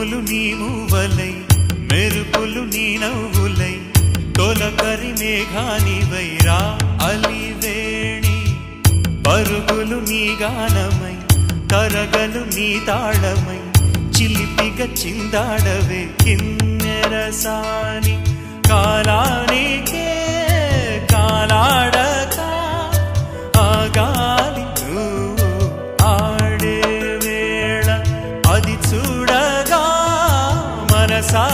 పువ్వులు నీ మూవలై మెరుపులు నీ నవ్వులై తొలకరి మేఘానివై రా అలివేణి పరుగులు నీ గానమై తరగలు నీ తాళమై చిలిపిగా చిందాడవే కిన్నెరసాని కాలానికే కాలాడక ఆగాలి నువ్వు ఆడే వేళ అది చూడగా మనసా